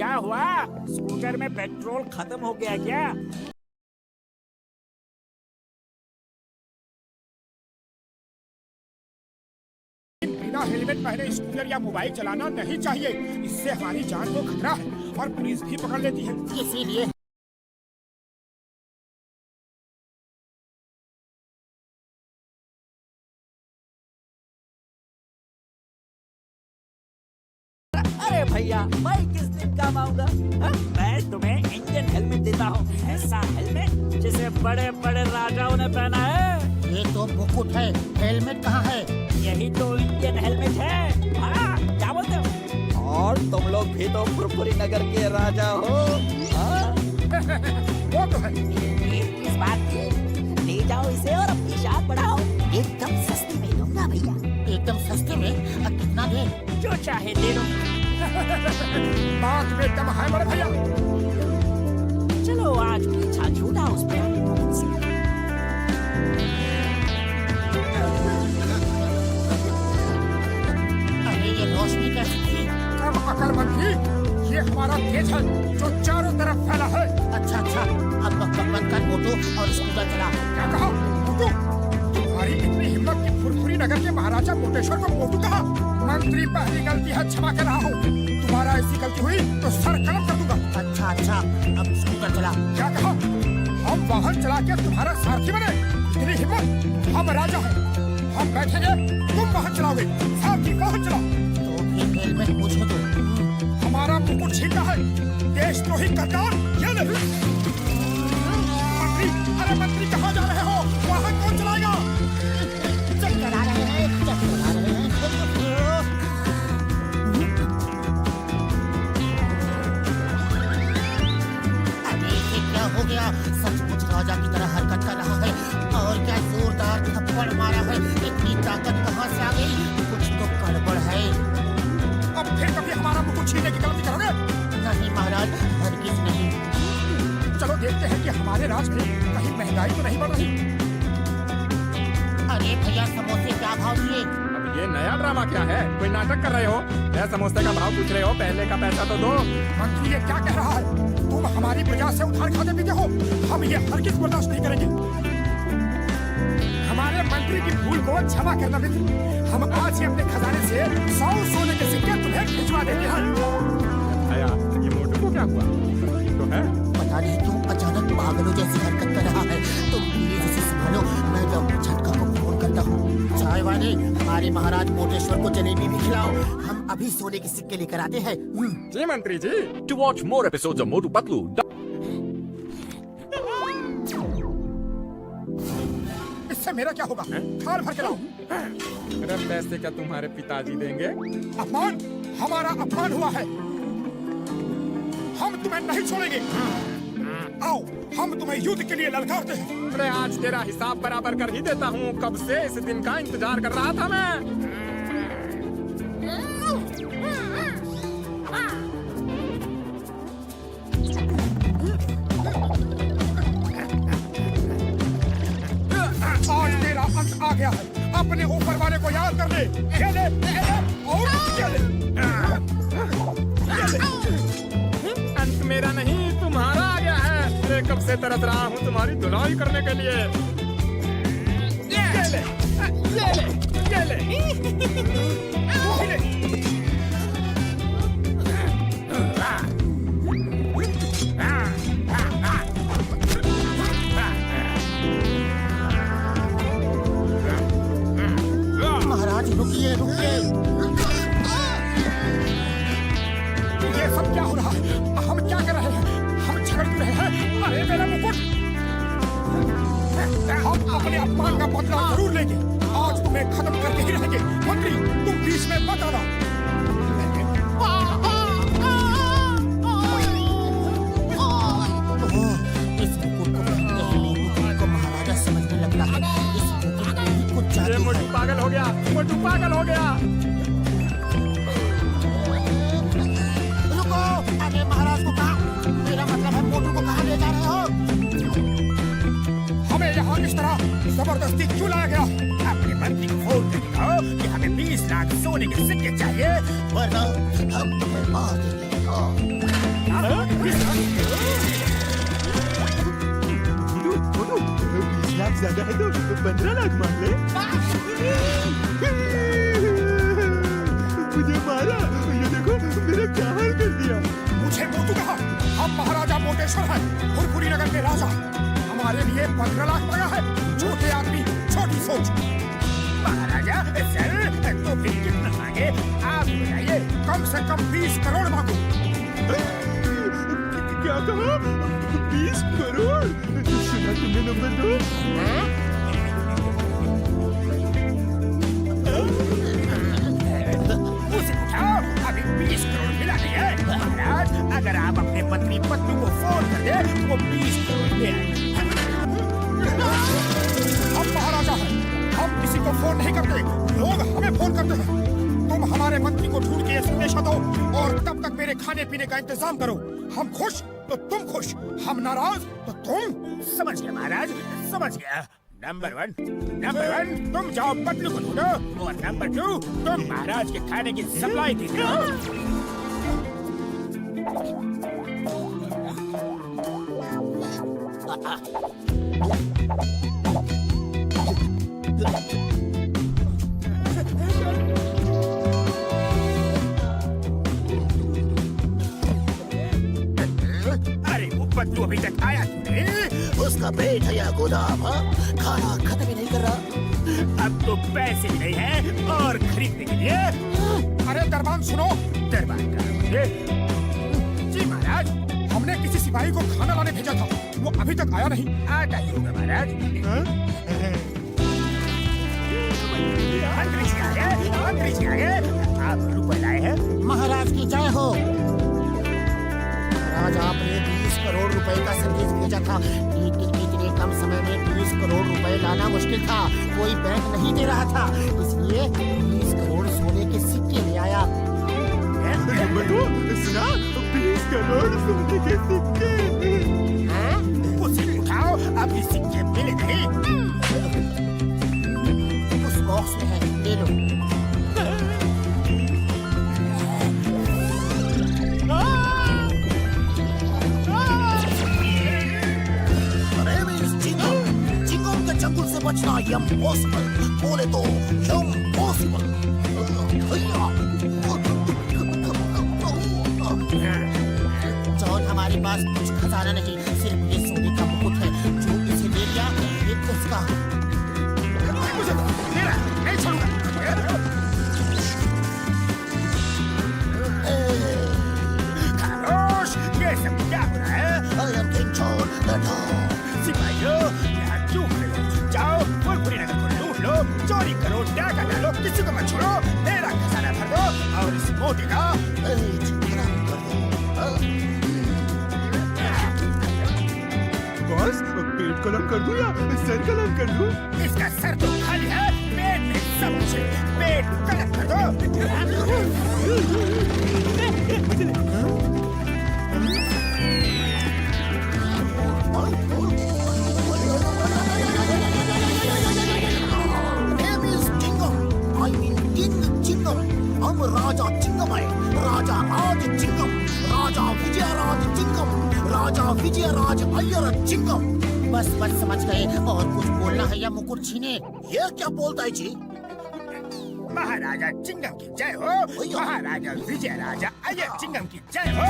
क्या हुआ? स्कूटर में पेट्रोल खत्म हो गया क्या? बिना हेलमेट पहने स्कूटर या मोबाइल चलाना नहीं चाहिए। इससे हमारी जान को खतरा है और पुलिस भी पकड़ लेती है। इसीलिए अरे भैया, मैं किस दिन काम आऊंगा? मैं तुम्हें इंडियन हेलमेट देता हूँ, ऐसा हेलमेट जिसे बड़े बड़े राजाओं ने पहना है। ये तो मुकुट है, हेलमेट कहाँ है? यही तो इंडियन हेलमेट है। हाँ, क्या बोलते हो? और तुम लोग भी तो फुरफुरी नगर के राजा हो। हाँ? वो तो है। किस बात की? ले जाओ इसे और अपनी शान बढ़ाओ। एकदम सस्ते में दूंगा भैया। एकदम सस्ते में? कितना दे? जो चाहे दे दो। बात में दम है बड़े भैया। चलो आज पीछा छूटा उस पे। अरे ये रोशनी कैसी थी? कम अकलमंदी, ये हमारा तेज है जो चारों तरफ फैला है। अच्छा अच्छा, अब बंद कर मोटू और स्कूटर चला। क्या कहा मोटू? तुम्हारी इतनी हिम्मत कि फुरफुरी नगर के महाराजा मोटेश्वर को मोटू कहा? मंत्री, पहली गलती है, क्षमा कर रहा हूँ। तुम्हारा ऐसी गलती हुई तो सर कलम कर दूंगा। अच्छा अच्छा, अब स्कूटर चला। क्या कहा? हम वाहन चला के तुम्हारा सारथी बने? इतनी हिम्मत? हम राजा हैं, हम बैठेंगे, तुम वाहन चलाओगे। सारथी वाहन चला। तो फिर हेलमेट मुझे दो। हमारा मुकुट छीनना है, देशद्रोही गद्दार। ये नहीं। मंत्री, अरे मंत्री कहाँ जा रहे हो? वाहन कौन चलाएगा? चला रहे हैं, चला रहे हैं। हो गया, सचमुच राजा की तरह हरकत कर रहा है। और क्या जोरदार थप्पड़ मारा है। इतनी ताकत कहाँ से आ गई? कुछ तो गड़बड़ है। अब फिर कभी हमारा मुकुट छीनने की गलती करोगे? नहीं महाराज, हरगिज नहीं। चलो देखते हैं कि हमारे राज में कहीं महंगाई तो नहीं बढ़ रही। अरे भैया, समोसे क्या भाव दिए? अब ये नया ड्रामा क्या है? कोई नाटक कर रहे हो? यह समोसे का भाव पूछ रहे हो? पहले का पैसा तो दो। मंत्री, ये क्या कह रहा है? तुम हमारी प्रजा से उधार खाते पीते हो। हम ये हरगिज बर्दाश्त नहीं करेंगे। हमारे मंत्री की भूल को क्षमा करना मित्र। हम आज ही अपने खजाने से 100 सोने के सिक्के तुम्हें भिजवा देते हैं। आया, ये मोटू को क्या हुआ? तो है पता नहीं क्यों अचानक पागलों जैसी हरकत कर रहा है। तुम प्लीज उसे संभालो, मैं डॉक्टर झटका को फोन करता हूँ। चाय वाले, हमारे महाराज मोटेश्वर को जलेबी भी खिलाओ। हम अभी सोने के सिक्के लेकर आते हैं। जी मंत्री जी। To watch more episodes of Motu Patlu, इससे मेरा क्या होगा? थाल भर के लाओ। मेरा पैसे क्या तुम्हारे पिताजी देंगे? अपमान, हमारा अपमान हुआ है। हम तुम्हें नहीं छोड़ेंगे। आओ, हम तुम्हें युद्ध के लिए ललकारते हैं। अरे आज तेरा हिसाब बराबर कर ही देता हूँ। कब से इस दिन का इंतजार कर रहा था मैं। आज तेरा अंत आ गया है। अपने ऊपर वाले को याद कर ले। ये ले, और ये ले। अंत मेरा नहीं, तुम्हारा आ गया है। मैं कब से तरस रहा हूँ तुम्हारी धुलाई करने के लिए। ये ले, ये ले, ये ले। महाराज रुकिए, रुकिए। ये सब क्या हो रहा है? हम क्या कर रहे हैं? हम झगड़ रहे हैं। अरे मेरा मुकुट! हम अपने अपमान का बदला जरूर लेंगे। आज तुम्हें खत्म करके ही रहेंगे। मंत्री, तुम बीच में मत आना। इस मुकुट को पहनते ही मुकुट को महाराजा समझने लगता है। इस मुकुट में ही कुछ ये जादू मोटू है। पागल हो गया, मोटू पागल हो गया। रुको, अरे महाराज को कहा? मेरा मतलब है मोटू को कहाँ ले जा रहे हो? हमें यहाँ इस तरह जबरदस्ती क्यों लाया गया? अपने मंत्री को फोन करके कहो कि हमें 20 लाख सोने के सिक्के चाहिए, वरना हम तुम्हें मार देंगे। मोटू 20 लाख ज्यादा है तो 15 लाख मांग ले। मुझे मारा, ये देखो मेरा क्या हाल कर दिया। मुझे मोटू कहा, हम महाराजा मोटेश्वर हैं, फुरफुरी नगर के राजा। हमारे लिए 15 लाख मांगा है। छोटे आदमी, छोटी सोच। महाराजा सर, तो फिर कितना मांगे आप बताइए। कम से कम 20 करोड़ मांगो। क्या कहा? 20 करोड़? सुना तुमने नंबर 2? उसे उठाओ, अभी 20 करोड़ मिला नहीं है। महाराज, अगर आप अपने पत्नी पत्नी को फोन कर दे, वो 20 करोड़ ले आए। हम महाराजा हैं, हम किसी को फोन नहीं करते, लोग हमें फोन करते हैं। तुम हमारे मंत्री को ढूंढ के संदेशा दो और तब तक मेरे खाने पीने का इंतजाम करो। हम खुश तो तुम खुश, हम नाराज तो तुम। समझ गया महाराज, समझ गया। नंबर 1 तुम जाओ पत्नी को ढूंढो और नंबर 2 तुम महाराज के खाने की सप्लाई दे दो। अरे वो पत्तू अभी तक आया नहीं। उसका पेट है या गोदाम, हाँ? खाना खत्म ही नहीं कर रहा। अब तो पैसे भी नहीं है और खरीदने के लिए। अरे दरबान सुनो, दरबान का जी महाराज, हमने किसी सिपाही को खाना लाने भेजा था, वो अभी तक आया नहीं। आता ही होगा महाराज। मंत्री जी आ गए, मंत्री जी आ गए। आप रुपए लाए हैं? महाराज की जय हो। महाराज, आपने 20 करोड़ रुपए का संदेश भेजा था, लेकिन इतने कम समय में 20 करोड़ रुपए लाना मुश्किल था। कोई बैंक नहीं दे रहा था, इसलिए 20 करोड़ सोने के सिक्के ले आया। बटू, सुना? 20 करोड़ सोने के सिक्के। उसे उठाओ, अभी सिक्के मिले नहीं। उस बॉक्स में है, ले लो। चिंगम के जंगल से बचना इम्पॉसिबल, बोले तो इम्पॉसिबल। जॉन, हमारे पास कुछ खजाना नहीं, सिर्फ ये सोने का मुकुट है। जो इसे ले लिया, ये उसका। मुझे मेरा नहीं छोड़ूंगा। खामोश, ये सब क्या हो रहा है? I am King John the Dog। सिपाहियों, यहाँ चूक रहे हो। जाओ फुरफुरी नगर को लूट लो, चोरी करो, डाका डालो, किसी को मत छोड़ो। मेरा खजाना भर दो और इस मोटे का बॉस, पेट को लॉक कर दूं या सर को लॉक कर दूं? इसका सर तो खाली है, पेट में सब कुछ है। पेट कलम कर दो। Name is Chingam. I mean King Chingam. हम राजा चिंगम है, राजा राज चिंगम, राजा विजयराज चिंगम, राजा विजयराज अय्यर चिंगम। बस बस समझ गए। और कुछ बोलना है या मुकुट छीने? ये क्या बोलता है जी? महाराजा चिंगम की जय हो। महाराजा विजयराजा अय्यर चिंगम की जय हो।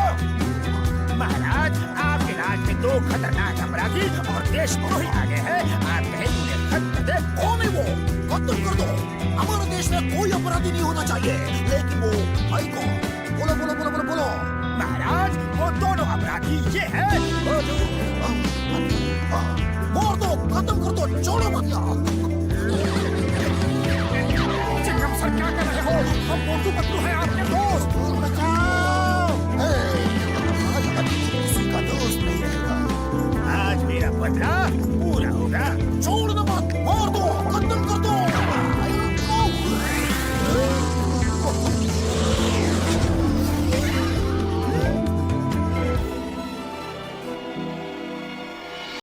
महाराज, आपके राज में 2 खतरनाक अपराधी और देशद्रोही आ गए हैं। आप कहें उन्हें खत्म कर दे। कौन है वो? खत्म कर दो। हमारे देश में कोई अपराधी नहीं होना चाहिए, लेकिन वो भाई कौन? बोलो बोलो बोलो बोलो बोलो। महाराज, वो दोनों अपराधी ये है। मार दो, खत्म कर दो, छोड़ो मत यार। चिंगम सर, क्या कर रहे हो? हम मोटू पतलू हैं, आपके दोस्त। बचाओ। किसी का दोस्त नहीं रहेगा। आज मेरा बदला पूरा होगा। छोड़